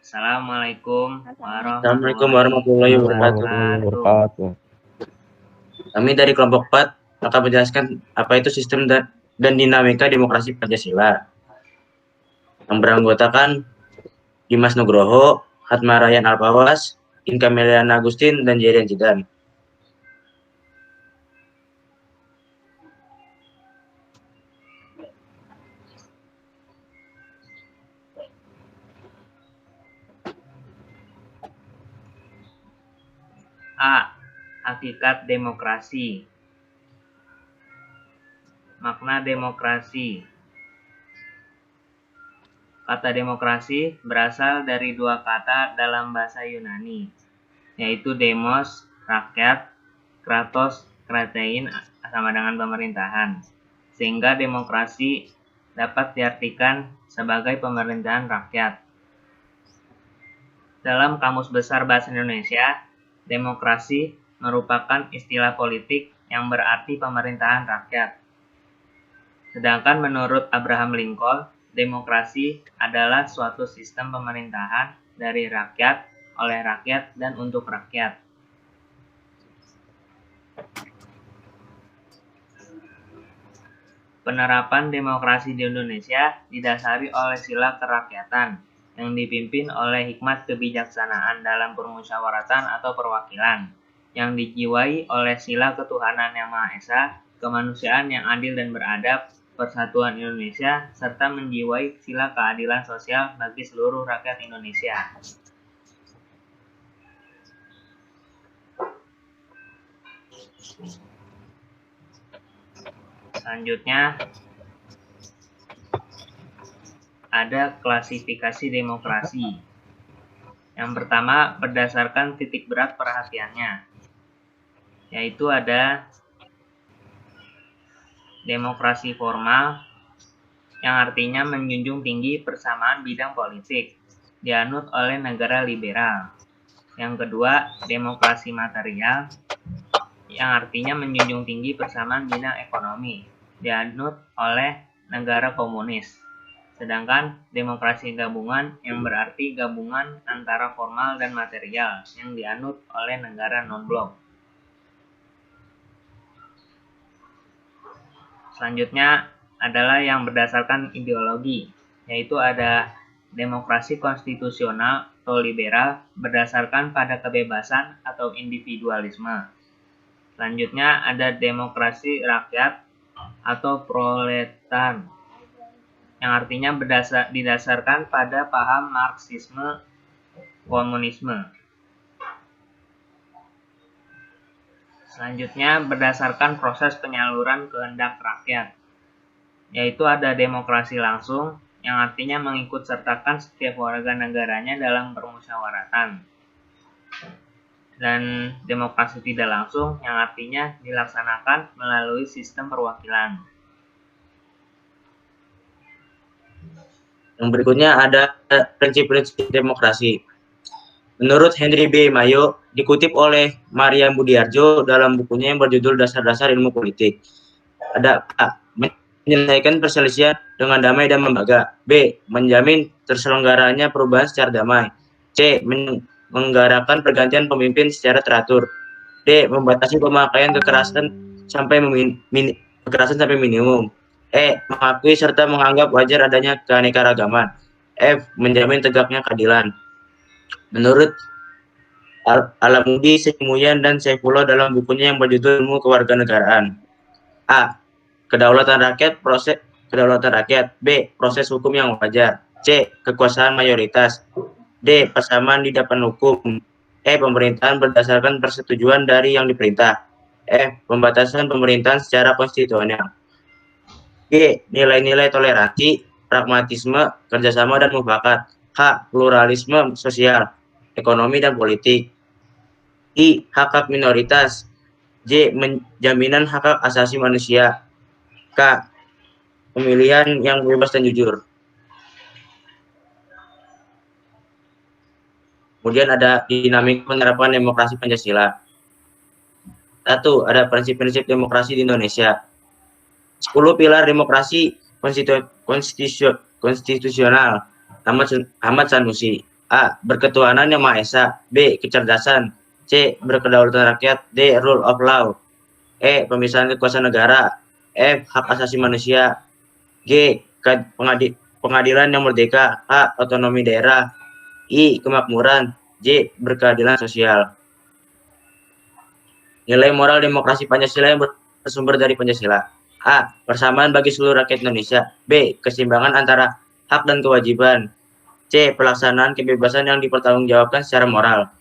Assalamualaikum Assalamualaikum warahmatullahi warahmatullahi wabarakatuh. wabarakatuh. Kami dari kelompok 4 akan menjelaskan apa itu sistem dan dinamika demokrasi Pancasila. Yang beranggotakan Dimas Nugroho, Hatmarayan Alpawas, Inka Meliana Agustin, dan Jerian Jidan. A. Hakikat demokrasi. Makna demokrasi. Kata demokrasi berasal dari dua kata dalam bahasa Yunani, yaitu demos, rakyat, kratos, kratein, sama dengan pemerintahan. Sehingga demokrasi dapat diartikan sebagai pemerintahan rakyat. Dalam Kamus Besar Bahasa Indonesia, demokrasi merupakan istilah politik yang berarti pemerintahan rakyat. Sedangkan menurut Abraham Lincoln, demokrasi adalah suatu sistem pemerintahan dari rakyat, oleh rakyat, dan untuk rakyat. Penerapan demokrasi di Indonesia didasari oleh sila kerakyatan yang dipimpin oleh hikmat kebijaksanaan dalam permusyawaratan atau perwakilan, yang dijiwai oleh sila ketuhanan yang Maha Esa, kemanusiaan yang adil dan beradab, persatuan Indonesia, serta menjiwai sila keadilan sosial bagi seluruh rakyat Indonesia. Selanjutnya, ada klasifikasi demokrasi. Yang pertama, berdasarkan titik berat perhatiannya, yaitu ada demokrasi formal, yang artinya menjunjung tinggi persamaan bidang politik, dianut oleh negara liberal. Yang kedua, demokrasi material, yang artinya menjunjung tinggi persamaan bidang ekonomi, dianut oleh negara komunis. Sedangkan demokrasi gabungan yang berarti gabungan antara formal dan material yang dianut oleh negara non-blok. Selanjutnya adalah yang berdasarkan ideologi, yaitu ada demokrasi konstitusional atau liberal berdasarkan pada kebebasan atau individualisme. Selanjutnya ada demokrasi rakyat atau proletar, yang artinya didasarkan pada paham Marxisme komunisme. Selanjutnya berdasarkan proses penyaluran kehendak rakyat, yaitu ada demokrasi langsung, yang artinya mengikut sertakan setiap warga negaranya dalam permusyawaratan, dan demokrasi tidak langsung, yang artinya dilaksanakan melalui sistem perwakilan. Yang berikutnya ada prinsip-prinsip demokrasi. Menurut Henry B. Mayo, dikutip oleh Maria Budiarjo dalam bukunya yang berjudul Dasar-Dasar Ilmu Politik. Ada A. Menyelesaikan perselisihan dengan damai dan lembaga. B. Menjamin terselenggaranya perubahan secara damai. C. Menggarakan pergantian pemimpin secara teratur. D. Membatasi pemakaian kekerasan sampai minimum. E. Mengakui serta menganggap wajar adanya keanekaragaman. F. Menjamin tegaknya keadilan. Menurut Alamudi, Srimuyan, dan Saifullah dalam bukunya yang berjudul Ilmu Kewarganegaraan. A. Kedaulatan rakyat, B. Proses hukum yang wajar. C. Kekuasaan mayoritas. D. Persamaan di depan hukum. E. Pemerintahan berdasarkan persetujuan dari yang diperintah. F. Pembatasan pemerintahan secara konstitusional. G. Nilai-nilai toleransi, pragmatisme, kerjasama, dan mufakat. H. Pluralisme sosial, ekonomi, dan politik. I. Hak-hak minoritas. J. Jaminan hak asasi manusia. K. Pemilihan yang bebas dan jujur. Kemudian ada dinamika penerapan demokrasi Pancasila. 1. Ada prinsip-prinsip demokrasi di Indonesia. 10 pilar demokrasi konstitusional. Ahmad Sanusi. A. Berketuhanan yang Maha Esa. B. Kecerdasan. C. Berkedaulatan rakyat. D. Rule of law. E. Pemisahan kekuasaan negara. F. Hak asasi manusia. G. Pengadilan yang merdeka. H. Otonomi daerah. I. Kemakmuran. J. Berkeadilan sosial. Nilai moral demokrasi Pancasila yang bersumber dari Pancasila. A. Persamaan bagi seluruh rakyat Indonesia. B. Keseimbangan antara hak dan kewajiban. C. Pelaksanaan kebebasan yang dipertanggungjawabkan secara moral.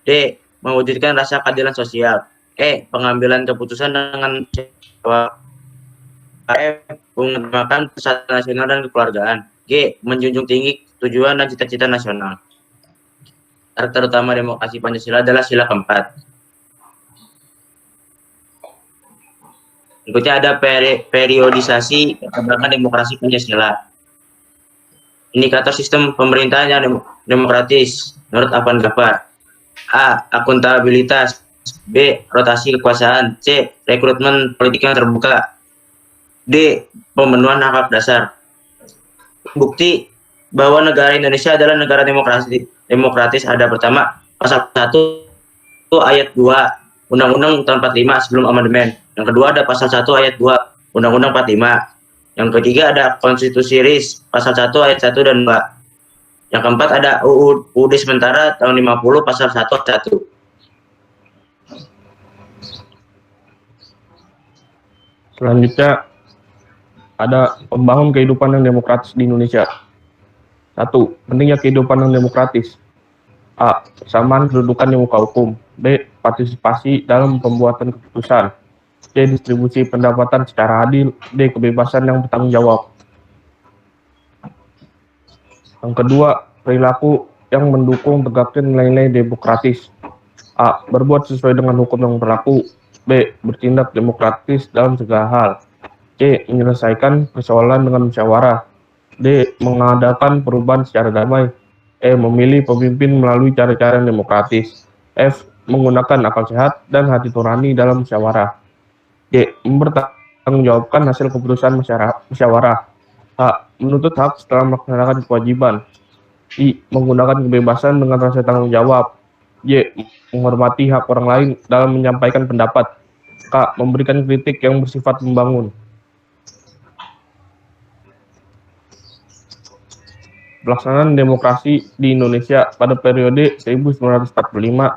D. Mewujudkan rasa keadilan sosial. E. Pengambilan keputusan dengan jawab. F. Mengutamakan persatuan nasional dan kekeluargaan. G. Menjunjung tinggi tujuan dan cita-cita nasional. Karakter utama demokrasi Pancasila adalah sila keempat. Berikutnya ada periodisasi perkembangan demokrasi Pancasila. Indikator sistem pemerintahan yang demokratis menurut Afan Ghaffar. A. Akuntabilitas. B. Rotasi kekuasaan. C. Rekrutmen politik yang terbuka. D. Pemenuhan hak dasar. Bukti bahwa negara Indonesia adalah negara demokratis ada pertama pasal 1 ayat 2 Undang-Undang tahun 45 sebelum amandemen. Yang kedua ada pasal 1 ayat 2 Undang-Undang 45. Yang ketiga ada Konstitusi RIS pasal 1 ayat 1 dan 2. Yang keempat ada UUD sementara tahun 50 pasal 1 ayat 1. Selanjutnya ada membangun kehidupan yang demokratis di Indonesia. 1. Pentingnya kehidupan yang demokratis. A. Persamaan kedudukan di muka hukum. B. Partisipasi dalam pembuatan keputusan. C. Distribusi pendapatan secara adil. D. Kebebasan yang bertanggung jawab. Yang kedua, perilaku yang mendukung tegaknya nilai-nilai demokratis. A. Berbuat sesuai dengan hukum yang berlaku. B. Bertindak demokratis dalam segala hal. C. Menyelesaikan persoalan dengan musyawarah. D. Mengadakan perubahan secara damai. E. Memilih pemimpin melalui cara-cara yang demokratis. F. Menggunakan akal sehat dan hati nurani dalam musyawarah. D. Mempertanggungjawabkan hasil keputusan musyawarah. H. Menuntut hak setelah melaksanakan kewajiban. I. Menggunakan kebebasan dengan rasa tanggung jawab. Y. Menghormati hak orang lain dalam menyampaikan pendapat. K. Memberikan kritik yang bersifat membangun. Pelaksanaan demokrasi di Indonesia pada periode 1945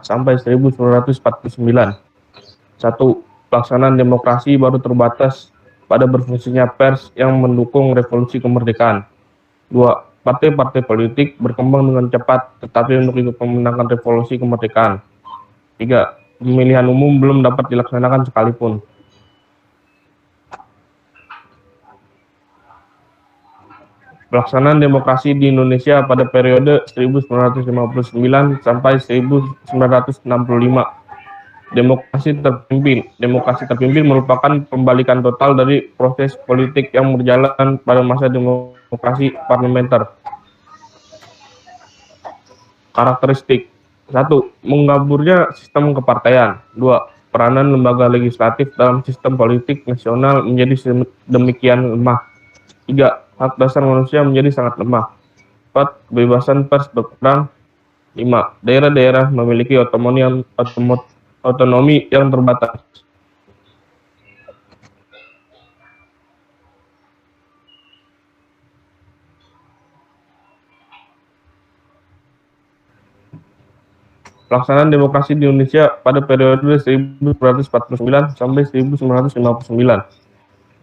sampai 1949. 1. Pelaksanaan demokrasi baru terbatas pada berfungsinya pers yang mendukung revolusi kemerdekaan. 2. Partai-partai politik berkembang dengan cepat tetapi untuk ikut memenangkan revolusi kemerdekaan. 3. Pemilihan umum belum dapat dilaksanakan sekalipun. Pelaksanaan demokrasi di Indonesia pada periode 1959 sampai 1965. Demokrasi terpimpin merupakan pembalikan total dari proses politik yang berjalan pada masa demokrasi parlementer. Karakteristik. 1. Menggaburnya sistem kepartaian. 2. Peranan lembaga legislatif dalam sistem politik nasional menjadi demikian lemah. 3. Hak dasar manusia menjadi sangat lemah. 4. Kebebasan pers berkurang. 5. Daerah-daerah memiliki otonomi yang terbatas. Pelaksanaan demokrasi di Indonesia pada periode 1949 sampai 1959.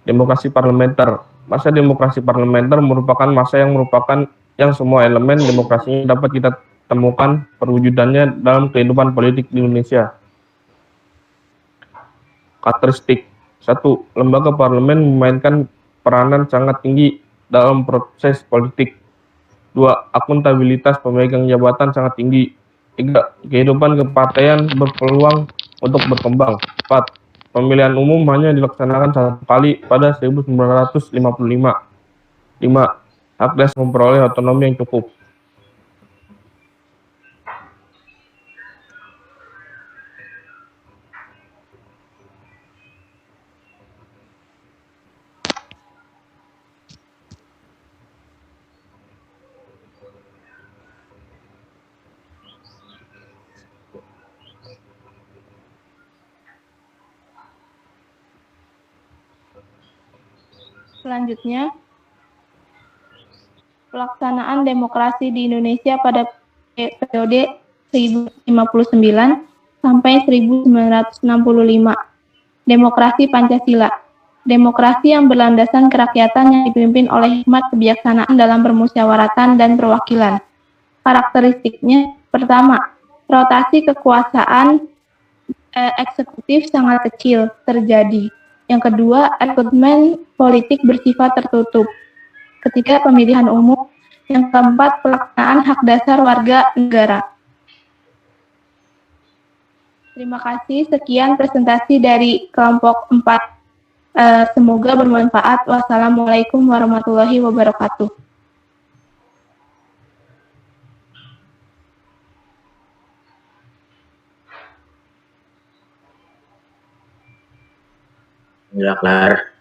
Demokrasi parlementer. Masa demokrasi parlementer merupakan masa yang semua elemen demokrasinya dapat kita temukan perwujudannya dalam kehidupan politik di Indonesia. Karakteristik. 1. Lembaga parlemen memainkan peranan sangat tinggi dalam proses politik. 2. Akuntabilitas pemegang jabatan sangat tinggi. 3. Kehidupan kepartaian berpeluang untuk berkembang. 4. Pemilihan umum hanya dilaksanakan satu kali pada 1955. 5. Hak dasar memperoleh otonomi yang cukup. Selanjutnya, pelaksanaan demokrasi di Indonesia pada periode 1959 sampai 1965. Demokrasi Pancasila. Demokrasi yang berlandaskan kerakyatan yang dipimpin oleh hikmat kebijaksanaan dalam permusyawaratan dan perwakilan. Karakteristiknya, pertama, rotasi kekuasaan eksekutif sangat kecil terjadi. Yang kedua, rekrutmen politik bersifat tertutup. Ketiga, pemilihan umum. Yang keempat, pelaksanaan hak dasar warga negara. Terima kasih. Sekian presentasi dari kelompok 4. Semoga bermanfaat. Wassalamualaikum warahmatullahi wabarakatuh. Alhamdulillah, kelar.